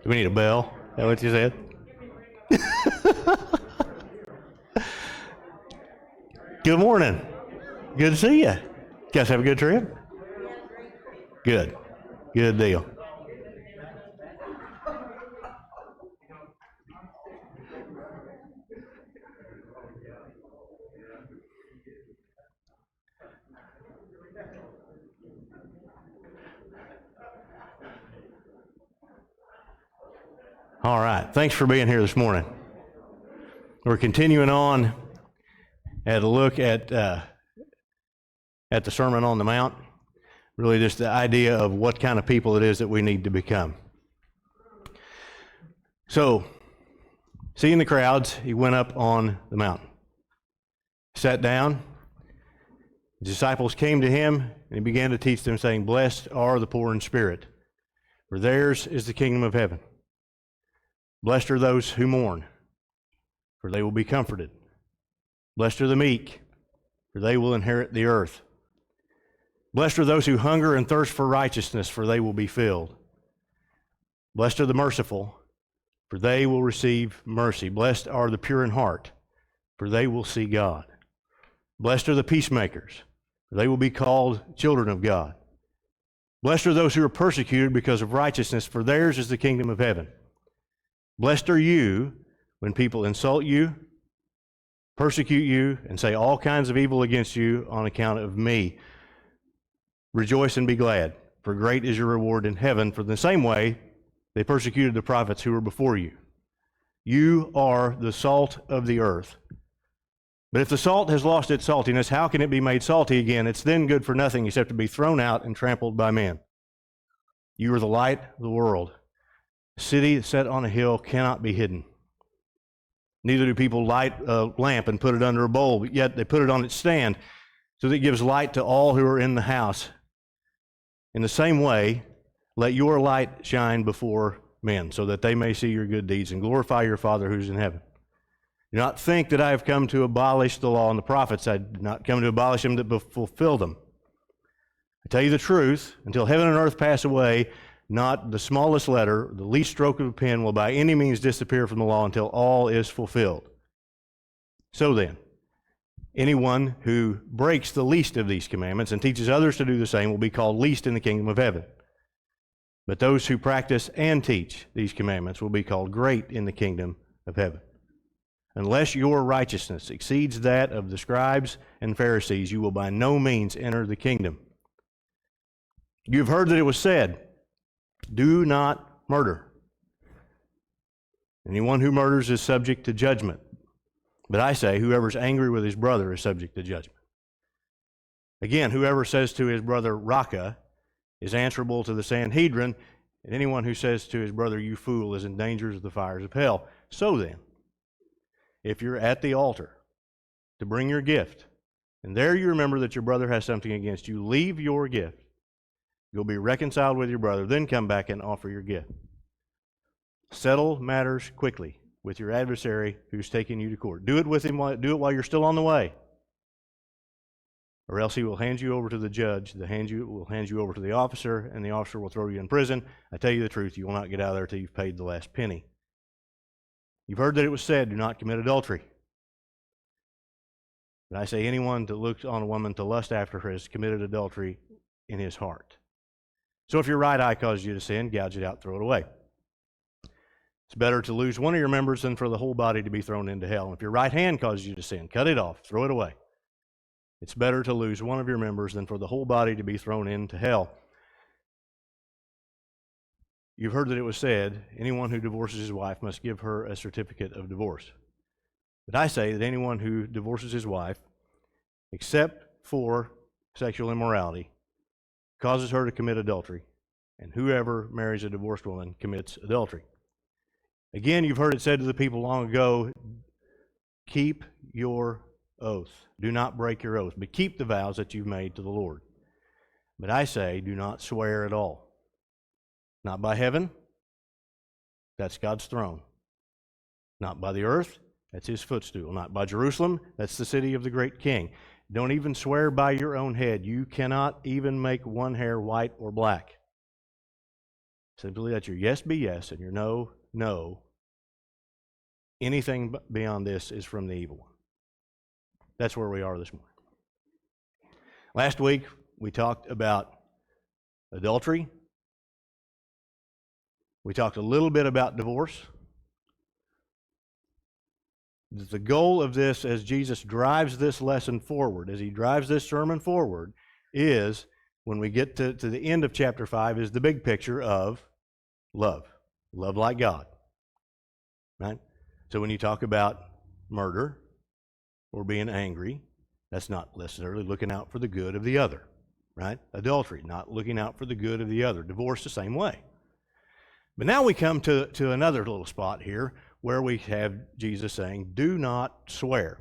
Do we need a bell? Is that what you said? Good morning. Good to see you. You guys have a good trip? Good. Good deal. All right. Thanks for being here this morning. We're continuing on at a look at the Sermon on the Mount. Really just the idea of what kind of people it is that we need to become. So, seeing the crowds, he went up on the mountain. Sat down. The disciples came to him, and he began to teach them, saying, "Blessed are the poor in spirit, for theirs is the kingdom of heaven. Blessed are those who mourn, for they will be comforted. Blessed are the meek, for they will inherit the earth. Blessed are those who hunger and thirst for righteousness, for they will be filled. Blessed are the merciful, for they will receive mercy. Blessed are the pure in heart, for they will see God. Blessed are the peacemakers, for they will be called children of God. Blessed are those who are persecuted because of righteousness, for theirs is the kingdom of heaven. Blessed are you when people insult you, persecute you, and say all kinds of evil against you on account of me. Rejoice and be glad, for great is your reward in heaven, for in the same way they persecuted the prophets who were before you. You are the salt of the earth. But if the salt has lost its saltiness, how can it be made salty again? It's then good for nothing except to be thrown out and trampled by men. You are the light of the world. A city set on a hill cannot be hidden. Neither do people light a lamp and put it under a bowl, but yet they put it on its stand so that it gives light to all who are in the house. In the same way, let your light shine before men, so that they may see your good deeds and glorify your Father who's in heaven. Do not think that I have come to abolish the law and the prophets. I did not come to abolish them, but to fulfill them. I tell you the truth, until heaven and earth pass away, not the smallest letter, the least stroke of a pen will by any means disappear from the law until all is fulfilled. So then, anyone who breaks the least of these commandments and teaches others to do the same will be called least in the kingdom of heaven. But those who practice and teach these commandments will be called great in the kingdom of heaven. Unless your righteousness exceeds that of the scribes and Pharisees, you will by no means enter the kingdom. You have heard that it was said, 'Do not murder.' Anyone who murders is subject to judgment. But I say, whoever's angry with his brother is subject to judgment. Again, whoever says to his brother, 'Raca,' is answerable to the Sanhedrin, and anyone who says to his brother, 'You fool,' is in danger of the fires of hell. So then, if you're at the altar to bring your gift, and there you remember that your brother has something against you, leave your gift. You'll be reconciled with your brother, then come back and offer your gift. Settle matters quickly with your adversary who's taking you to court. Do it with him. Do it while you're still on the way, or else he will hand you over to the judge. The will hand you over to the officer, and the officer will throw you in prison. I tell you the truth, you will not get out of there till you've paid the last penny. You've heard that it was said, 'Do not commit adultery.' But I say, anyone that looks on a woman to lust after her has committed adultery in his heart. So if your right eye causes you to sin, gouge it out, throw it away. It's better to lose one of your members than for the whole body to be thrown into hell. And if your right hand causes you to sin, cut it off, throw it away. It's better to lose one of your members than for the whole body to be thrown into hell. You've heard that it was said, 'Anyone who divorces his wife must give her a certificate of divorce.' But I say that anyone who divorces his wife, except for sexual immorality, causes her to commit adultery, and whoever marries a divorced woman commits adultery. Again, you've heard it said to the people long ago, 'Keep your oath. Do not break your oath, but keep the vows that you've made to the Lord.' But I say, do not swear at all. Not by heaven, that's God's throne. Not by the earth, that's his footstool. Not by Jerusalem, that's the city of the great king. Don't even swear by your own head. You cannot even make one hair white or black. Simply let your yes be yes and your no, no. Anything beyond this is from the evil one. That's where we are this morning. Last week, we talked about adultery. We talked a little bit about divorce. The goal of this, as Jesus drives this lesson forward, as he drives this sermon forward, is when we get to the end of chapter 5, is the big picture of love. Love like God. Right? So when you talk about murder or being angry, that's not necessarily looking out for the good of the other. Right? Adultery, not looking out for the good of the other. Divorce, the same way. But now we come to another little spot here where we have Jesus saying, do not swear.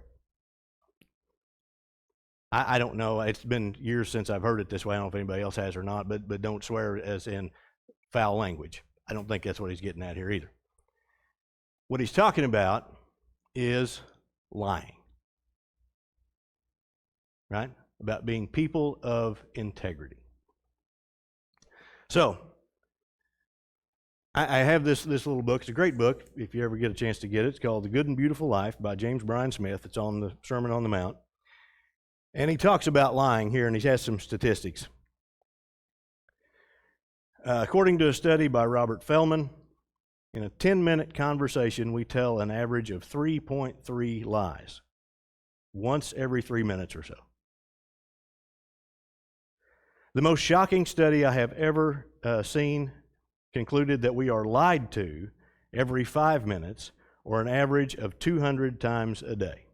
I don't know. It's been years since I've heard it this way. I don't know if anybody else has or not, but don't swear as in foul language. I don't think that's what he's getting at here either. What he's talking about is lying. Right? About being people of integrity. So, I have this little book. It's a great book if you ever get a chance to get it. It's called The Good and Beautiful Life by James Bryan Smith. It's on the Sermon on the Mount. And he talks about lying here, and he has some statistics. According to a study by Robert Feldman, in a 10-minute conversation, we tell an average of 3.3 lies, once every 3 minutes or so. The most shocking study I have ever seen concluded that we are lied to every 5 minutes, or an average of 200 times a day.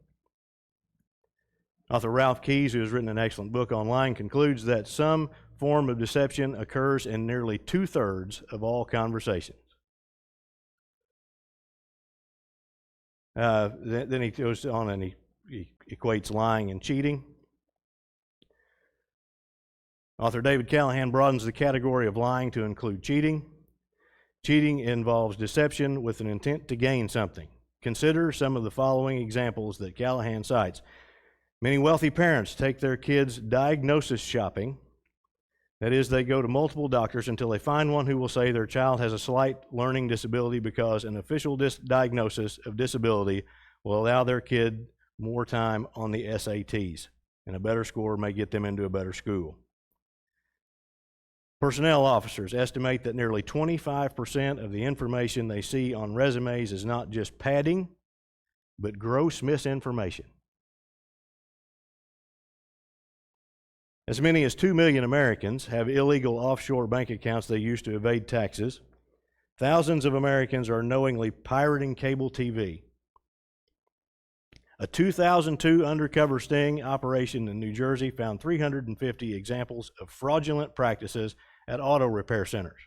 Author Ralph Keyes, who has written an excellent book on lying, concludes that some form of deception occurs in nearly 2/3 of all conversations. Then he goes on and he equates lying and cheating. Author David Callahan broadens the category of lying to include cheating. Cheating involves deception with an intent to gain something. Consider some of the following examples that Callahan cites. Many wealthy parents take their kids diagnosis shopping. That is, they go to multiple doctors until they find one who will say their child has a slight learning disability because an official diagnosis of disability will allow their kid more time on the SATs, and a better score may get them into a better school. Personnel officers estimate that nearly 25% of the information they see on resumes is not just padding, but gross misinformation. As many as 2 million Americans have illegal offshore bank accounts they use to evade taxes. Thousands of Americans are knowingly pirating cable TV. A 2002 undercover sting operation in New Jersey found 350 examples of fraudulent practices at auto repair centers,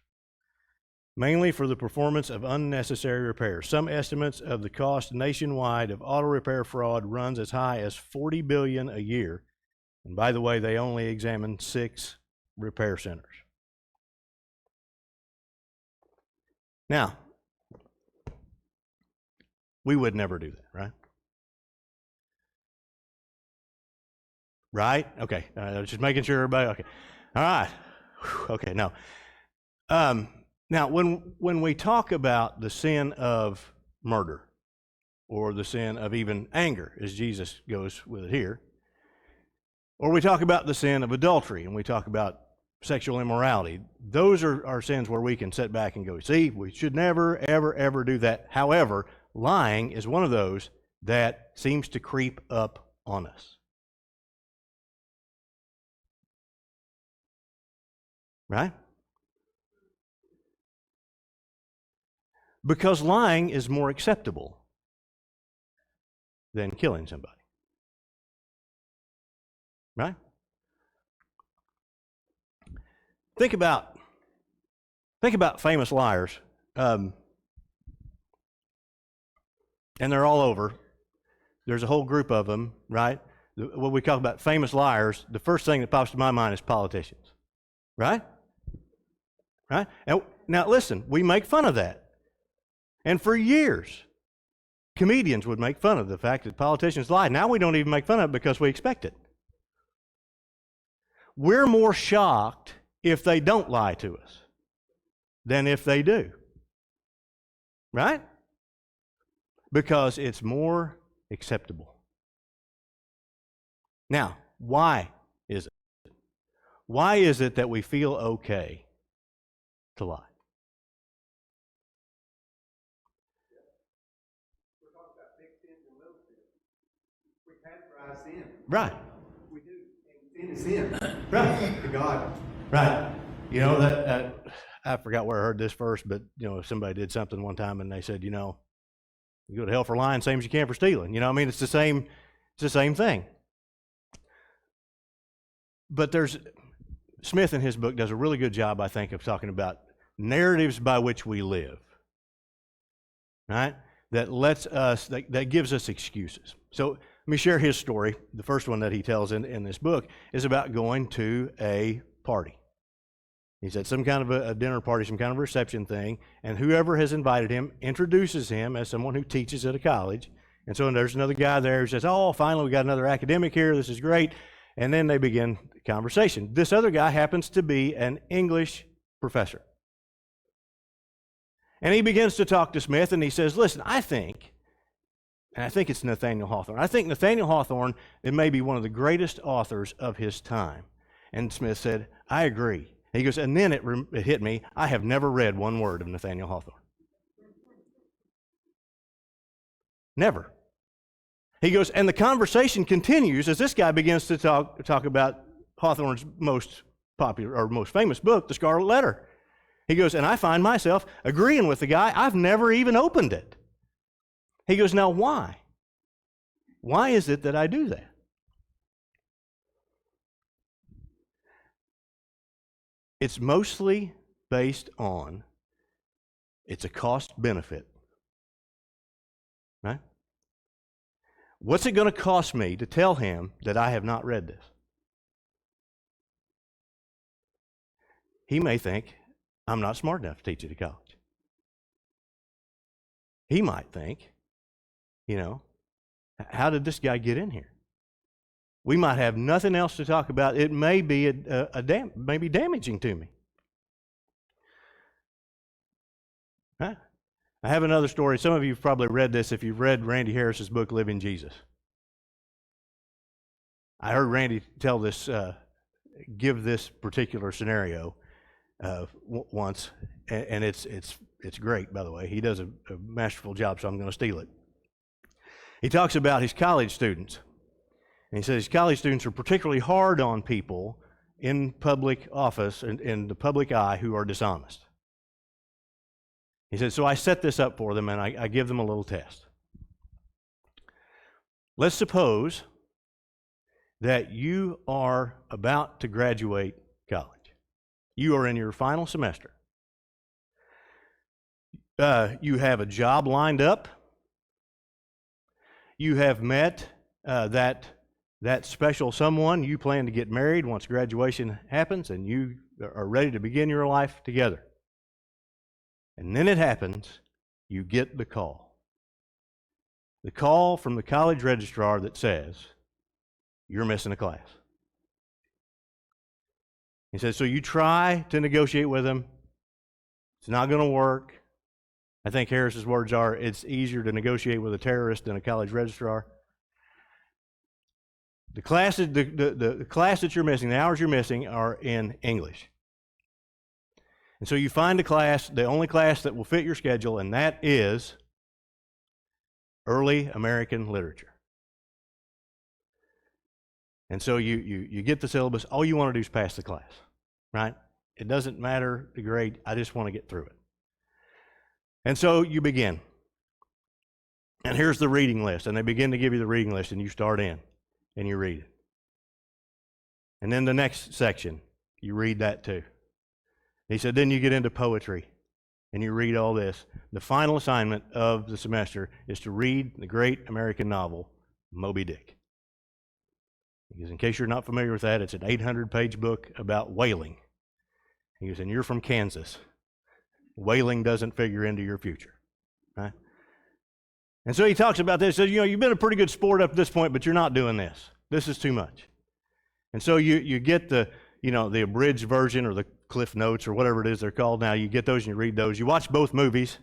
mainly for the performance of unnecessary repairs. Some estimates of the cost nationwide of auto repair fraud runs as high as $40 billion a year. And by the way, they only examined 6 repair centers. Now, we would never do that, right? Right? Okay. Just making sure everybody, okay. All right. Okay, no. Now, when we talk about the sin of murder or the sin of even anger, as Jesus goes with it here, or we talk about the sin of adultery and we talk about sexual immorality, those are sins where we can sit back and go, see, we should never, ever, ever do that. However, lying is one of those that seems to creep up on us. Right? Because lying is more acceptable than killing somebody. Right? Think about famous liars. And they're all over. There's a whole group of them, right? When we talk about famous liars, the first thing that pops to my mind is politicians. Right? Right? And now listen, we make fun of that. And for years, comedians would make fun of the fact that politicians lie. Now we don't even make fun of it because we expect it. We're more shocked if they don't lie to us. than if they do. Right? Because it's more acceptable. Now, why is it? Why is it that we feel okay to lie? We're talking about big sins and little sins. We categorize sin. Right. We do. And sin is sin. Right. To God. Right. You know, that I forgot where I heard this first, but, somebody did something one time and they said, you go to hell for lying, same as you can for stealing. It's the same thing. But Smith in his book does a really good job, I think, of talking about narratives by which we live. Right? That gives us excuses. So let me share his story. The first one that he tells in this book is about going to a party. He's at some kind of a dinner party, some kind of reception thing, and whoever has invited him introduces him as someone who teaches at a college. And so there's another guy there who says, oh, finally we got another academic here, this is great. And then they begin the conversation. This other guy happens to be an English professor. And he begins to talk to Smith, and he says, listen, I think it's Nathaniel Hawthorne. I think Nathaniel Hawthorne may be one of the greatest authors of his time. And Smith said, I agree. He goes, and then it hit me, I have never read one word of Nathaniel Hawthorne. Never. He goes, and the conversation continues as this guy begins to talk about Hawthorne's most popular or most famous book, The Scarlet Letter. He goes, and I find myself agreeing with the guy. I've never even opened it. He goes, now why? Why is it that I do that? It's mostly based on it's a cost benefit. Right? What's it going to cost me to tell him that I have not read this? He may think I'm not smart enough to teach it at college. He might think, how did this guy get in here? We might have nothing else to talk about. It may be maybe damaging to me. Huh? I have another story. Some of you have probably read this if you've read Randy Harris's book, Living Jesus. I heard Randy give this particular scenario once, and it's great, by the way. He does a masterful job, so I'm going to steal it. He talks about his college students. And he says college students are particularly hard on people in public office and in the public eye who are dishonest. He said, so I set this up for them and I give them a little test. Let's suppose that you are about to graduate college. You are in your final semester. You have a job lined up. You have met that special someone. You plan to get married once graduation happens, and you are ready to begin your life together. And then it happens, you get the call. The call from the college registrar that says, you're missing a class. He says, so you try to negotiate with them. It's not going to work. I think Harris's words are, it's easier to negotiate with a terrorist than a college registrar. The class that you're missing, the hours you're missing, are in English. And so you find a class, the only class that will fit your schedule, and that is early American literature. And so you get the syllabus. All you want to do is pass the class, right? It doesn't matter the grade. I just want to get through it. And so you begin. And here's the reading list. And they begin to give you the reading list, and you start in. And you read it. And then the next section, you read that too. He said, then you get into poetry, and you read all this. The final assignment of the semester is to read the great American novel, Moby Dick. Because in case you're not familiar with that, it's an 800-page book about whaling. He goes, and you're from Kansas. Whaling doesn't figure into your future, right? And so he talks about this. He says, you've been a pretty good sport up to this point, but you're not doing this. This is too much. And so you get the the abridged version or the Cliff Notes or whatever it is they're called now. You get those and you read those. You watch both movies,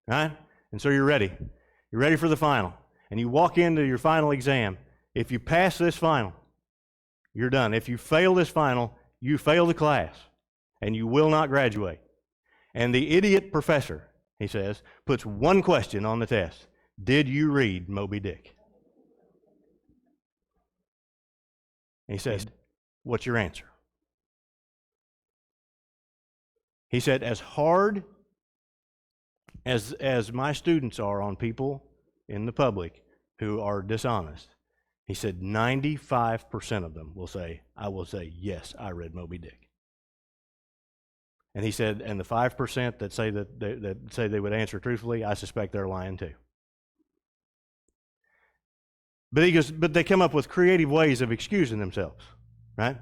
right? And so you're ready. You're ready for the final. And you walk into your final exam. If you pass this final, you're done. If you fail this final, you fail the class, and you will not graduate. And the idiot professor, he says, puts one question on the test. Did you read Moby Dick? And he says, what's your answer? He said, as hard as my students are on people in the public who are dishonest, he said 95% of them will say, I will say, yes, I read Moby Dick. And he said, and the 5% that say they would answer truthfully, I suspect they're lying too. But he goes, but they come up with creative ways of excusing themselves, right?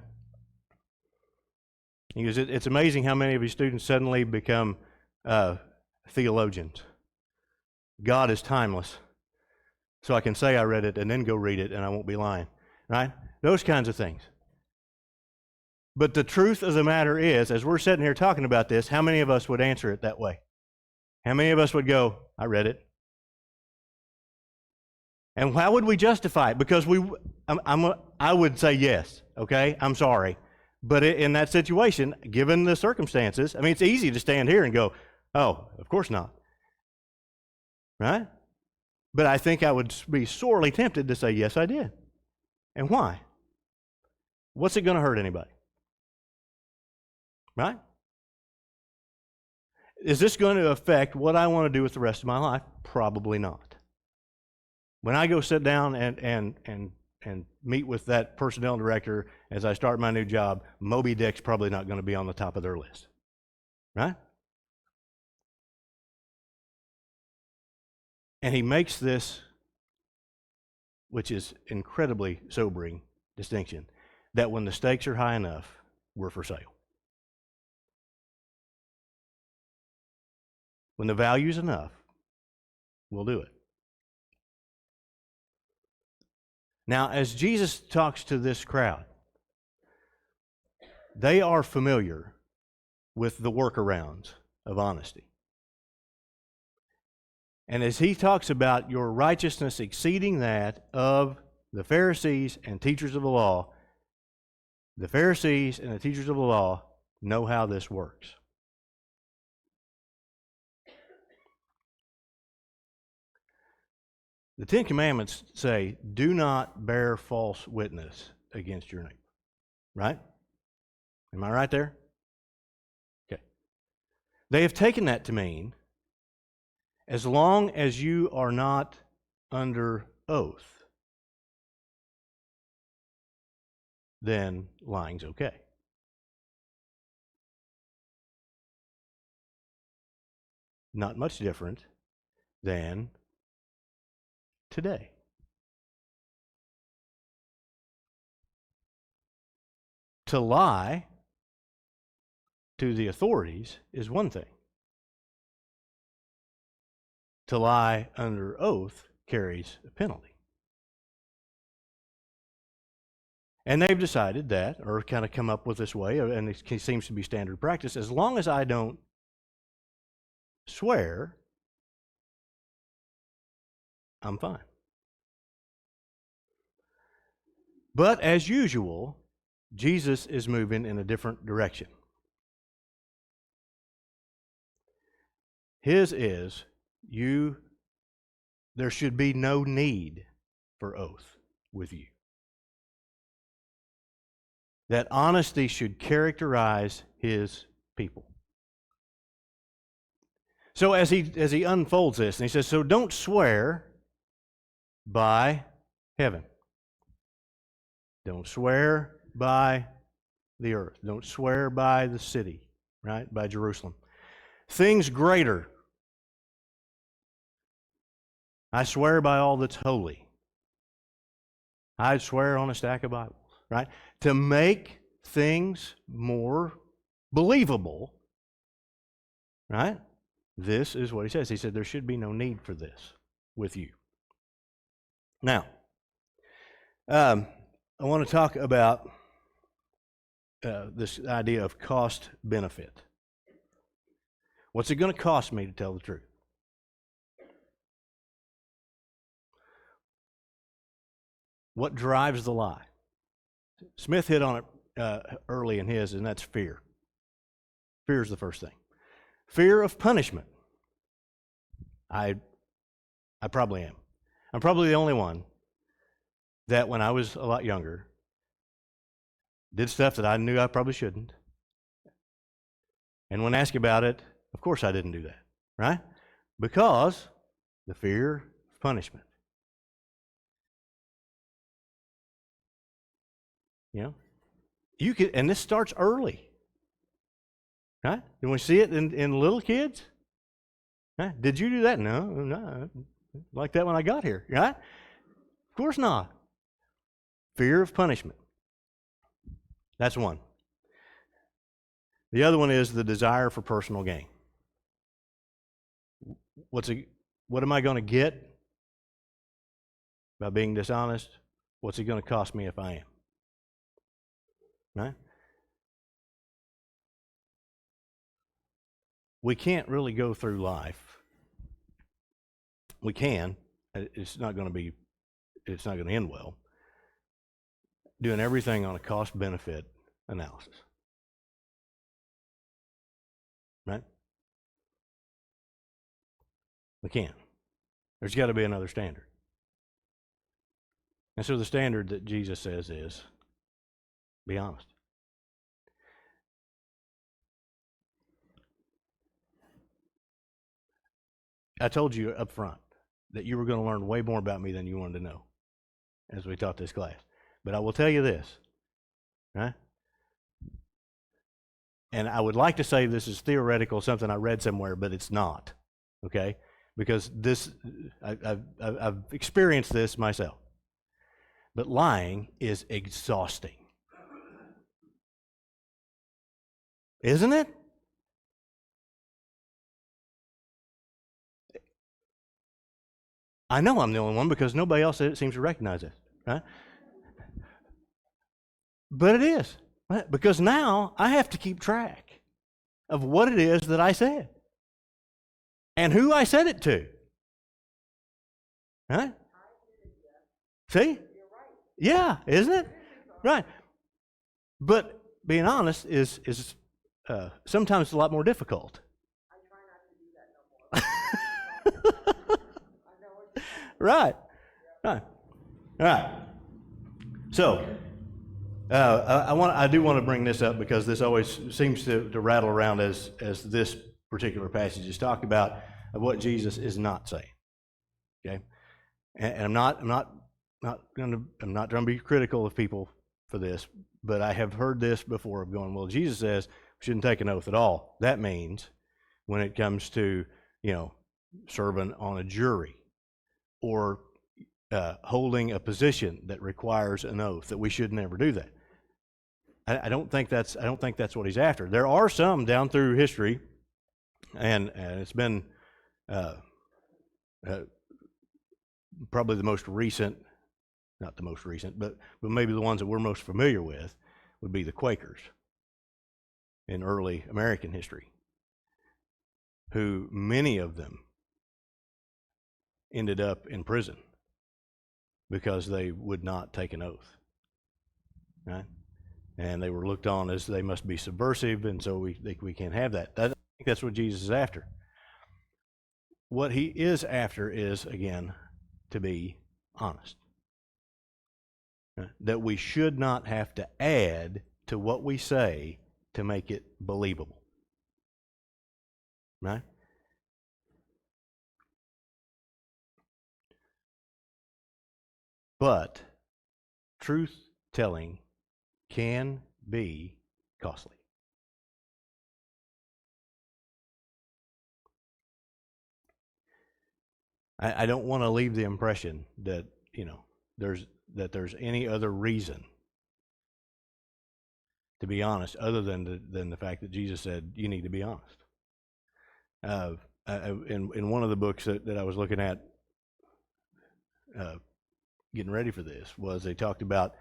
He goes, it's amazing how many of his students suddenly become theologians. God is timeless, so I can say I read it and then go read it and I won't be lying, right? Those kinds of things. But the truth of the matter is, as we're sitting here talking about this, how many of us would answer it that way? How many of us would go, I read it? And how would we justify it? Because I would say yes, okay? I'm sorry. But in that situation, given the circumstances, I mean, it's easy to stand here and go, oh, of course not. Right? But I think I would be sorely tempted to say, yes, I did. And why? What's it going to hurt anybody? Right? Is this going to affect what I want to do with the rest of my life? Probably not. When I go sit down and meet with that personnel director as I start my new job, Moby Dick's probably not going to be on the top of their list. Right? And he makes this, which is incredibly sobering, distinction, that when the stakes are high enough, we're for sale. When the value's enough, we'll do it. Now, as Jesus talks to this crowd, they are familiar with the workarounds of honesty. And as he talks about your righteousness exceeding that of the Pharisees and teachers of the law, the Pharisees and the teachers of the law know how this works. The Ten Commandments say, do not bear false witness against your neighbor. Right? Am I right there? Okay. They have taken that to mean, as long as you are not under oath, then lying's okay. Not much different than today. To lie to the authorities is one thing. To lie under oath carries a penalty. And they've decided that, or kind of come up with this way, and it seems to be standard practice, as long as I don't swear, I'm fine. But as usual, Jesus is moving in a different direction. His is, there should be no need for oath with you. That honesty should characterize his people. So as he unfolds this, and he says, so don't swear by heaven. Don't swear by the earth. Don't swear by the city, right? By Jerusalem. Things greater. I swear by all that's holy. I'd swear on a stack of Bibles, right? To make things more believable, right? This is what he says. He said there should be no need for this with you. Now, I want to talk about this idea of cost benefit. What's it going to cost me to tell the truth? What drives the lie? Smith hit on it early in his, and that's fear. Fear is the first thing. Fear of punishment. I probably am. I'm probably the only one that when I was a lot younger did stuff that I knew I probably shouldn't. And when asked about it, of course I didn't do that, right? Because the fear of punishment. You know, you could, and this starts early, right? And we see it in little kids. Huh? Did you do that? No, like that when I got here, right? Of course not. Fear of punishment. That's one. The other one is the desire for personal gain. What am I going to get by being dishonest? What's it going to cost me if I am? Right? We can't really go through life. We can. It's not going to end well. Doing everything on a cost-benefit analysis. Right? We can't. There's got to be another standard. And so the standard that Jesus says is, be honest. I told you up front that you were going to learn way more about me than you wanted to know as we taught this class. But I will tell you this, right? And I would like to say this is theoretical, something I read somewhere, but it's not, okay? Because this, I've experienced this myself. But lying is exhausting. Isn't it? I know I'm the only one because nobody else seems to recognize it, right? But it is, right? Because now I have to keep track of what it is that I said and who I said it to. Right? See? Yeah, isn't it? Right. But being honest is sometimes a lot more difficult. I try not to do that no more. Right. So, I do want to bring this up because this always seems to rattle around as this particular passage is talking about of what Jesus is not saying. Okay, and I'm not trying to be critical of people for this, but I have heard this before of going, well, Jesus says we shouldn't take an oath at all. That means when it comes to serving on a jury or holding a position that requires an oath, that we should never do that. I don't think that's what he's after. There are some down through history, and it's been probably the most recent, not the most recent, but maybe the ones that we're most familiar with would be the Quakers in early American history, who many of them ended up in prison because they would not take an oath, right? And they were looked on as they must be subversive, and so we can't have that. I think that's what Jesus is after. What he is after is, again, to be honest. That we should not have to add to what we say to make it believable. Right? But truth-telling can be costly. I don't want to leave the impression that there's any other reason to be honest other than the fact that Jesus said you need to be honest. In one of the books that I was looking at getting ready for this was they talked about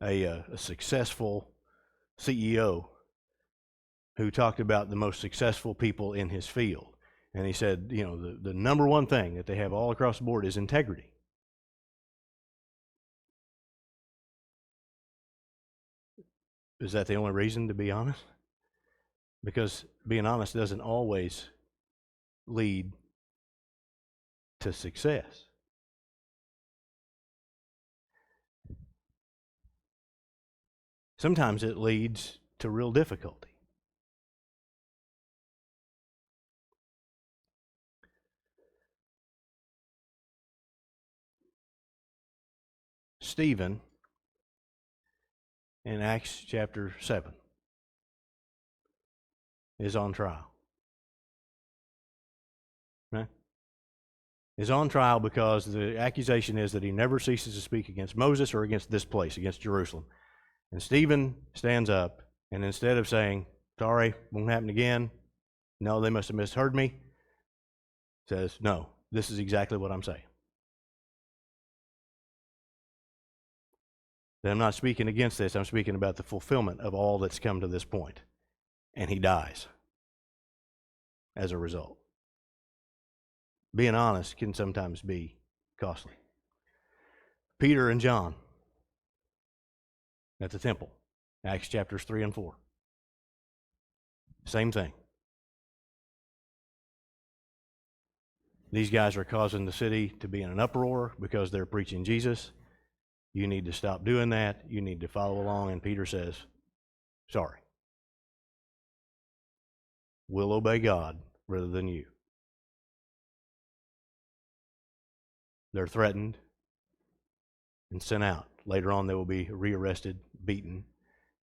a successful CEO who talked about the most successful people in his field. And he said, the number one thing that they have all across the board is integrity. Is that the only reason to be honest? Because being honest doesn't always lead to success. Sometimes it leads to real difficulty. Stephen, in Acts chapter 7, is on trial. Right? Is on trial because the accusation is that he never ceases to speak against Moses or against this place, against Jerusalem. And Stephen stands up, and instead of saying, sorry, won't happen again, no, they must have misheard me, says, no, this is exactly what I'm saying. That I'm not speaking against this, I'm speaking about the fulfillment of all that's come to this point. And he dies as a result. Being honest can sometimes be costly. Peter and John at the temple, Acts chapters 3 and 4. Same thing. These guys are causing the city to be in an uproar because they're preaching Jesus. You need to stop doing that. You need to follow along. And Peter says, sorry. We'll obey God rather than you. They're threatened and sent out. Later on, they will be rearrested, beaten.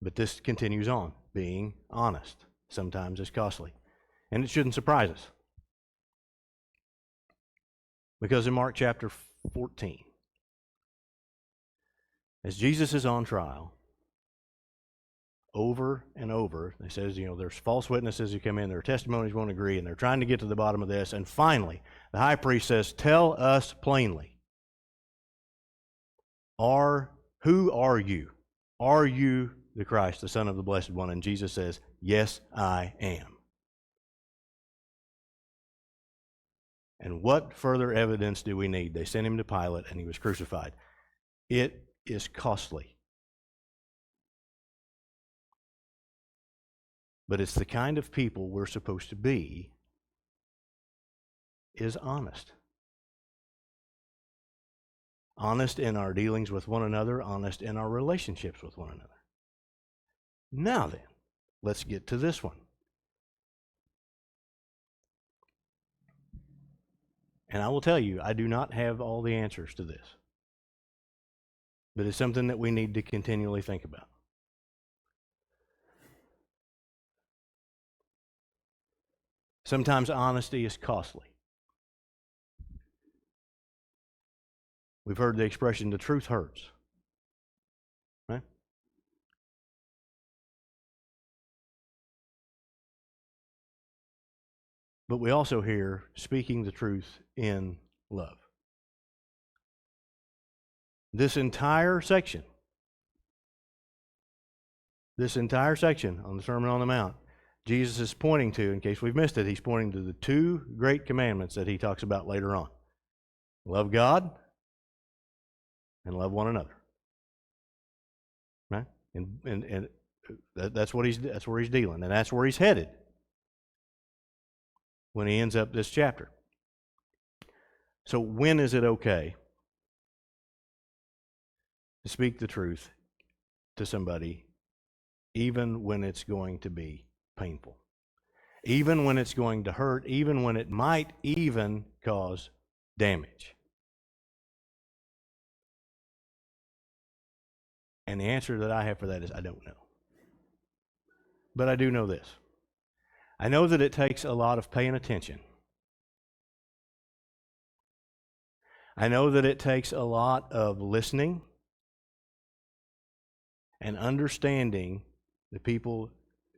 But this continues on. Being honest sometimes is costly. And it shouldn't surprise us. Because in Mark chapter 14, as Jesus is on trial, over and over, it says, there's false witnesses who come in, their testimonies won't agree, and they're trying to get to the bottom of this. And finally, the high priest says, tell us plainly, who are you? Are you the Christ, the Son of the Blessed One? And Jesus says, yes, I am. And what further evidence do we need? They sent him to Pilate, and he was crucified. It is costly. But it's the kind of people we're supposed to be, is honest. Honest in our dealings with one another, honest in our relationships with one another. Now then, let's get to this one. And I will tell you, I do not have all the answers to this. But it's something that we need to continually think about. Sometimes honesty is costly. We've heard the expression, the truth hurts. Right? But we also hear speaking the truth in love. This entire section on the Sermon on the Mount, Jesus is pointing to, in case we've missed it, he's pointing to the two great commandments that he talks about later on. Love God and love one another. Right? And that's where he's dealing, and that's where he's headed when he ends up this chapter. So when is it okay to speak the truth to somebody, even when it's going to be painful, even when it's going to hurt, even when it might even cause damage? And the answer that I have for that is I don't know. But I do know this. I know that it takes a lot of paying attention. I know that it takes a lot of listening and understanding the people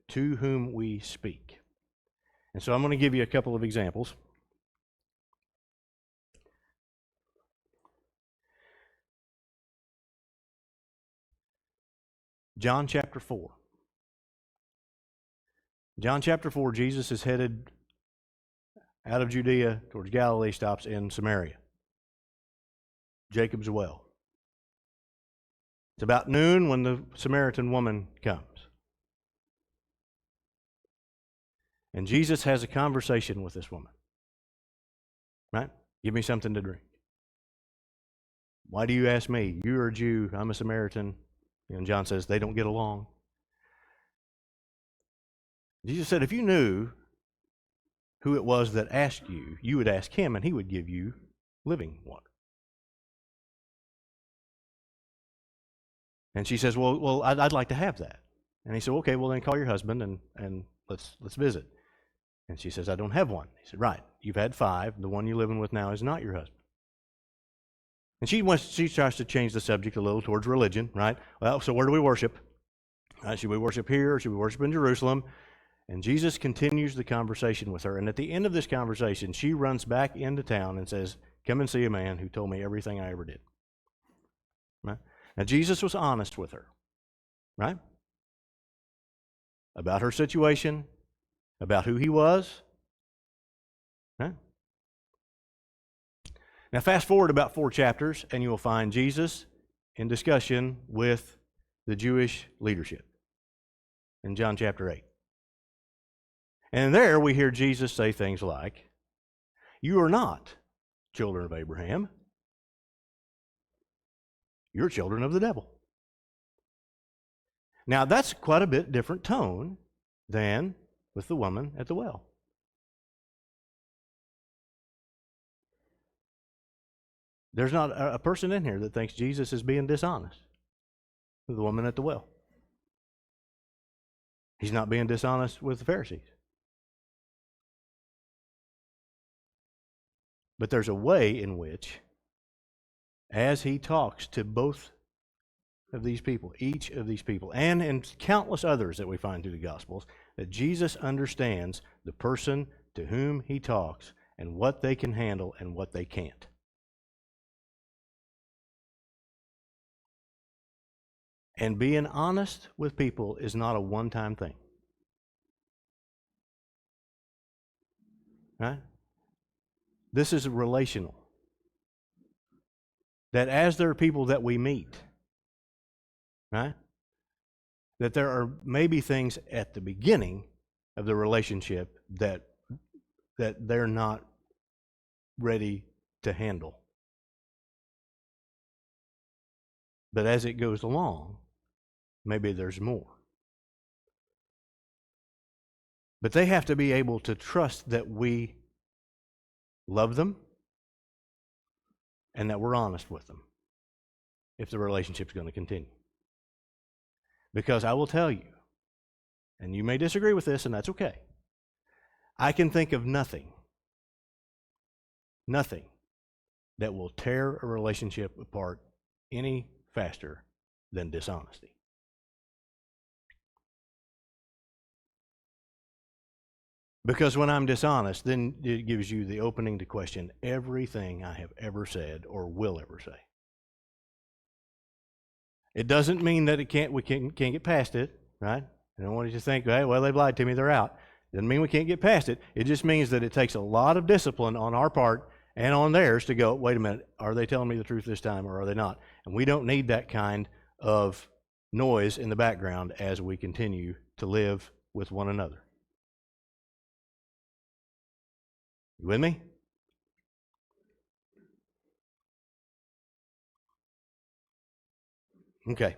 to whom we speak. And so I'm going to give you a couple of examples. John chapter 4. John chapter 4, Jesus is headed out of Judea towards Galilee, stops in Samaria, Jacob's well. It's about noon when the Samaritan woman comes. And Jesus has a conversation with this woman. Right? Give me something to drink. Why do you ask me? You're a Jew, I'm a Samaritan. And John says they don't get along. Jesus said if you knew who it was that asked you, you would ask him and he would give you living water. And she says, well, I'd like to have that. And he said, okay, well then call your husband and let's visit. And she says, I don't have one. He said, right, you've had 5. The one you're living with now is not your husband. And she tries to change the subject a little towards religion, right? Well, so where do we worship? Should we worship here or should we worship in Jerusalem? And Jesus continues the conversation with her. And at the end of this conversation, she runs back into town and says, come and see a man who told me everything I ever did. Right? Now, Jesus was honest with her, right? About her situation, about who he was. Right? Now, fast forward about 4 chapters, and you will find Jesus in discussion with the Jewish leadership in John chapter 8. And there we hear Jesus say things like, you are not children of Abraham. You're children of the devil. Now, that's quite a bit different tone than with the woman at the well. There's not a person in here that thinks Jesus is being dishonest with the woman at the well. He's not being dishonest with the Pharisees. But there's a way in which, as he talks to both of these people, each of these people, and in countless others that we find through the Gospels, that Jesus understands the person to whom he talks and what they can handle and what they can't. And being honest with people is not a one-time thing. Right? This is relational. That as there are people that we meet, right? That there are maybe things at the beginning of the relationship that they're not ready to handle. But as it goes along, maybe there's more. But they have to be able to trust that we love them and that we're honest with them if the relationship's going to continue. Because I will tell you, and you may disagree with this, and that's okay, I can think of nothing that will tear a relationship apart any faster than dishonesty. Because when I'm dishonest, then it gives you the opening to question everything I have ever said or will ever say. It doesn't mean that we can't get past it, right? I don't want you to think, hey, well, they've lied to me, they're out. It doesn't mean we can't get past it. It just means that it takes a lot of discipline on our part and on theirs to go, wait a minute, are they telling me the truth this time or are they not? And we don't need that kind of noise in the background as we continue to live with one another. You with me? Okay.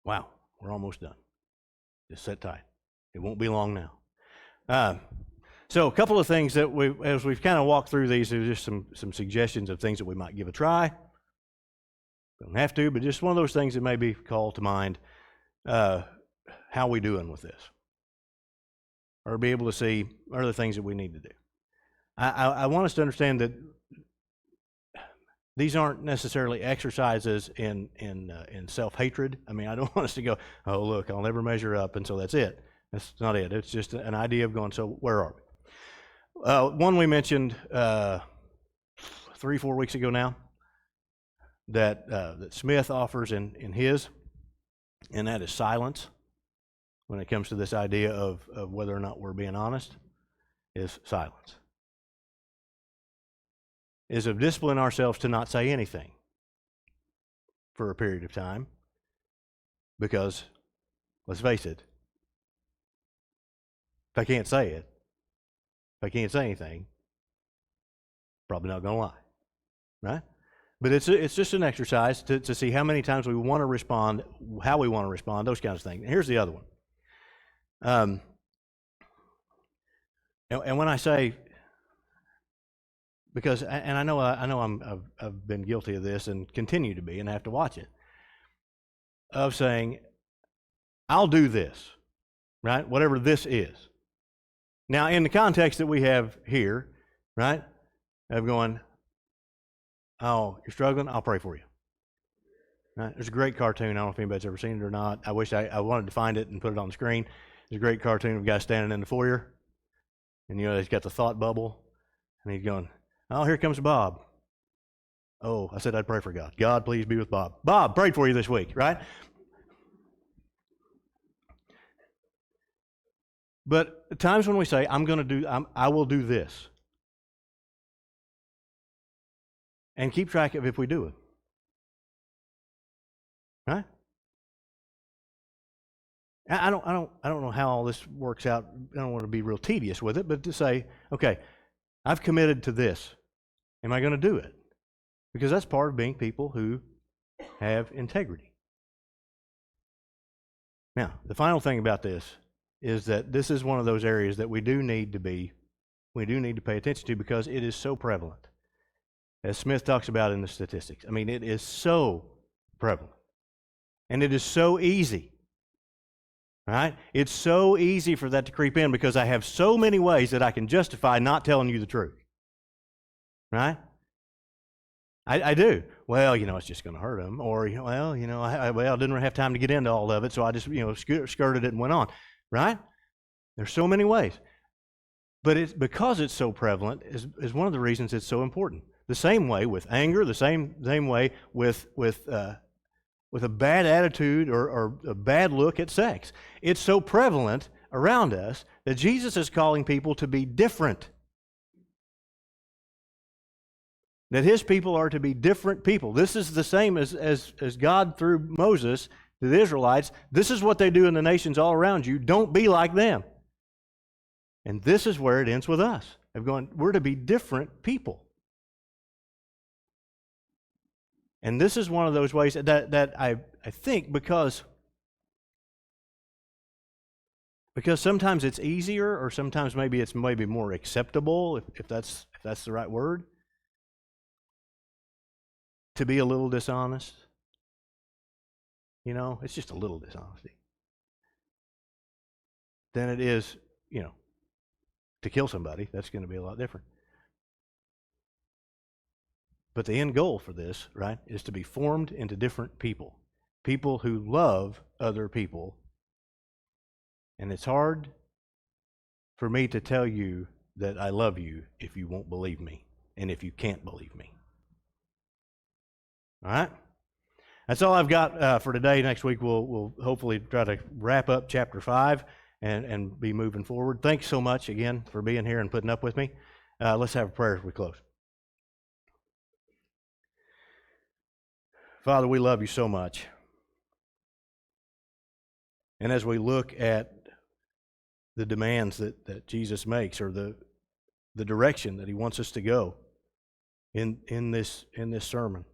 Wow, we're almost done. Just sit tight. It won't be long now. So a couple of things that as we've kind of walked through these, there's just some suggestions of things that we might give a try. Don't have to, but just one of those things that may be called to mind. How we doing with this? Or be able to see other things that we need to do. I want us to understand that these aren't necessarily exercises in self-hatred. I mean, I don't want us to go, oh, look, I'll never measure up, and so that's it. That's not it. It's just an idea of going, so where are we? One we mentioned 3-4 weeks ago now that Smith offers in his, and that is silence. when it comes to this idea of whether or not we're being honest is silence. Is of discipline ourselves to not say anything for a period of time, because, let's face it, if I can't say it, if I can't say anything, probably not going to lie, right? But it's just an exercise to see how many times we want to respond, how we want to respond, those kinds of things. And here's the other one. And when I say, because, and I know I've been guilty of this and continue to be, and I have to watch it, of saying, I'll do this, right? Whatever this is. Now, in the context that we have here, right, of going, oh, you're struggling? I'll pray for you. Right? There's a great cartoon. I don't know if anybody's ever seen it or not. I wish I wanted to find it and put it on the screen. There's a great cartoon of a guy standing in the foyer, and he's got the thought bubble, and he's going, oh, here comes Bob. Oh, I said I'd pray for God. God, please be with Bob. Bob, prayed for you this week, right? But the times when we say, I will do this, and keep track of if we do it, right? I don't know how all this works out. I don't want to be real tedious with it, but to say, okay, I've committed to this. Am I going to do it? Because that's part of being people who have integrity. Now, the final thing about this is that this is one of those areas that we do need to pay attention to, because it is so prevalent. As Smith talks about in the statistics. I mean, it is so prevalent. And it is so easy. Right? It's so easy for that to creep in, because I have so many ways that I can justify not telling you the truth. Right? I do. Well, it's just going to hurt them. Or, I didn't have time to get into all of it, so I just, skirted it and went on. Right? There's so many ways. But it's because it's so prevalent is one of the reasons it's so important. The same way with anger, the same way with a bad attitude or a bad look at sex. It's so prevalent around us that Jesus is calling people to be different. That His people are to be different people. This is the same as God through Moses to the Israelites. This is what they do in the nations all around you. Don't be like them. And this is where it ends with us. We're to be different people. And this is one of those ways that I think because sometimes it's easier, or sometimes maybe it's more acceptable, if that's the right word, to be a little dishonest. It's just a little dishonesty. Than it is, to kill somebody. That's going to be a lot different. But the end goal for this, right, is to be formed into different people. People who love other people. And it's hard for me to tell you that I love you if you won't believe me, and if you can't believe me. All right? That's all I've got for today. Next week we'll hopefully try to wrap up chapter 5 and be moving forward. Thanks so much again for being here and putting up with me. Let's have a prayer as we close. Father, we love you so much. And as we look at the demands that Jesus makes, or the direction that He wants us to go in this sermon,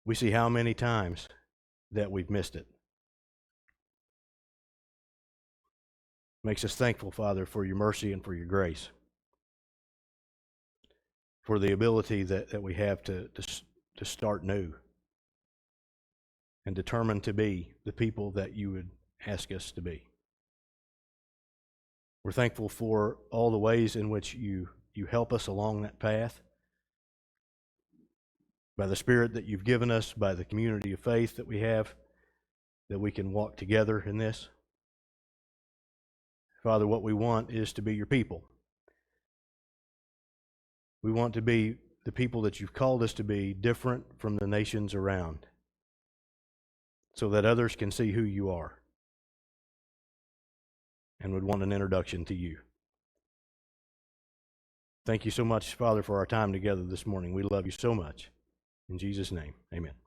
we see how many times that we've missed it. Makes us thankful, Father, for your mercy and for your grace, for the ability that we have to start new and determined to be the people that you would ask us to be. We're thankful for all the ways in which you help us along that path, by the Spirit that you've given us, by the community of faith that we have, that we can walk together in this. Father, what we want is to be your people. We want to be the people that you've called us to be, different from the nations around, so that others can see who you are. and would want an introduction to you. Thank you so much, Father, for our time together this morning. We love you so much. In Jesus' name, amen.